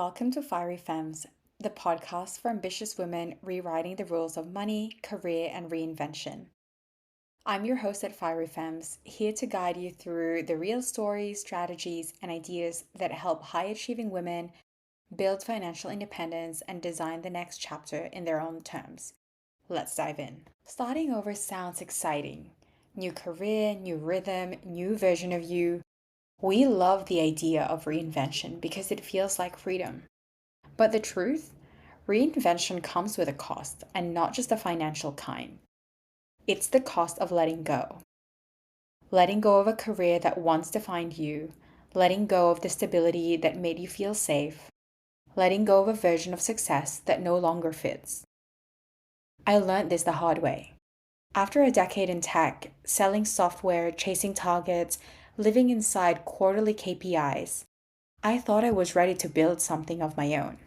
Welcome to Fiery Femmes, the podcast for ambitious women rewriting the rules of money, career, and reinvention. I'm your host at Fiery Femmes, here to guide you through the real stories, strategies, and ideas that help high achieving women build financial independence and design the next chapter in their own terms. Let's dive in. Starting over sounds exciting. New career, new rhythm, new version of you. We love the idea of reinvention because it feels like freedom. But the truth, reinvention comes with a cost, and not just a financial kind. It's the cost of letting go. Letting go of a career that once defined you, letting go of the stability that made you feel safe, letting go of a version of success that no longer fits. I learned this the hard way. After a decade in tech, selling software, chasing targets, living inside quarterly KPIs, I thought I was ready to build something of my own.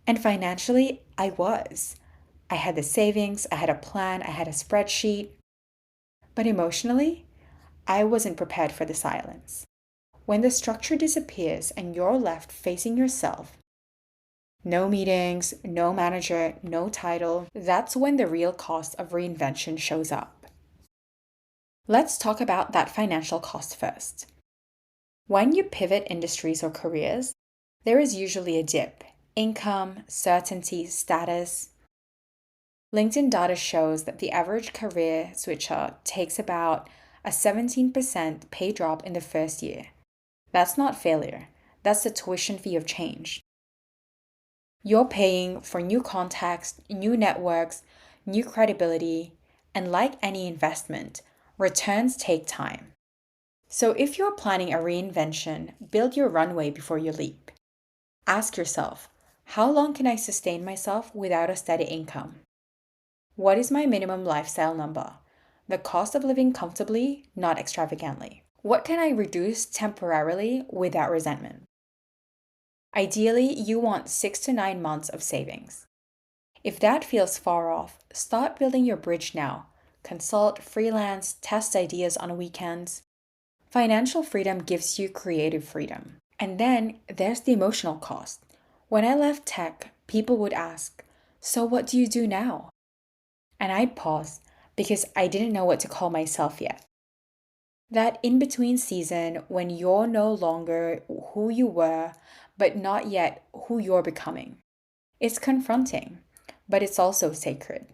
And financially, I was. I had the savings, I had a plan, I had a spreadsheet. But emotionally, I wasn't prepared for the silence. When the structure disappears and you're left facing yourself, no meetings, no manager, no title, that's when the real cost of reinvention shows up. Let's talk about that financial cost first. When you pivot industries or careers, there is usually a dip. Income, certainty, status. LinkedIn data shows that the average career switcher takes about a 17% pay drop in the first year. That's not failure. That's the tuition fee of change. You're paying for new contacts, new networks, new credibility, and like any investment, returns take time. So if you're planning a reinvention, build your runway before you leap. Ask yourself, how long can I sustain myself without a steady income? What is my minimum lifestyle number? The cost of living comfortably, not extravagantly. What can I reduce temporarily without resentment? Ideally, you want 6 to 9 months of savings. If that feels far off, start building your bridge now. Consult, freelance, test ideas on weekends. Financial freedom gives you creative freedom. And then there's the emotional cost. When I left tech, people would ask, "So what do you do now?" And I'd pause because I didn't know what to call myself yet. That in-between season when you're no longer who you were, but not yet who you're becoming. It's confronting, but it's also sacred.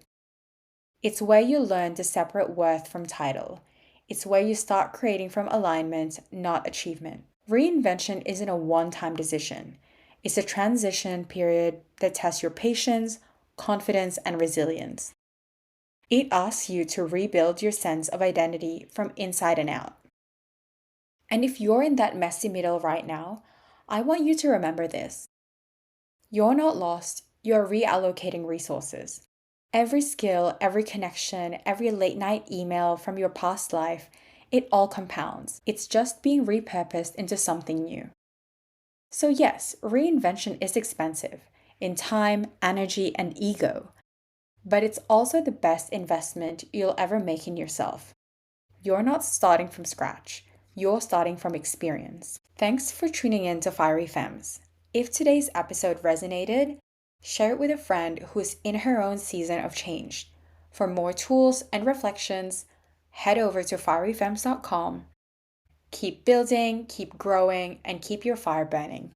It's where you learn to separate worth from title. It's where you start creating from alignment, not achievement. Reinvention isn't a one-time decision. It's a transition period that tests your patience, confidence, and resilience. It asks you to rebuild your sense of identity from inside and out. And if you're in that messy middle right now, I want you to remember this. You're not lost, you're reallocating resources. Every skill, every connection, every late night email from your past life, it all compounds. It's just being repurposed into something new. So yes, reinvention is expensive in time, energy, and ego, but it's also the best investment you'll ever make in yourself. You're not starting from scratch. You're starting from experience. Thanks for tuning in to Fiery Femmes. If today's episode resonated, share it with a friend who's in her own season of change. For more tools and reflections, head over to fieryfemmes.com. Keep building, keep growing, and keep your fire burning.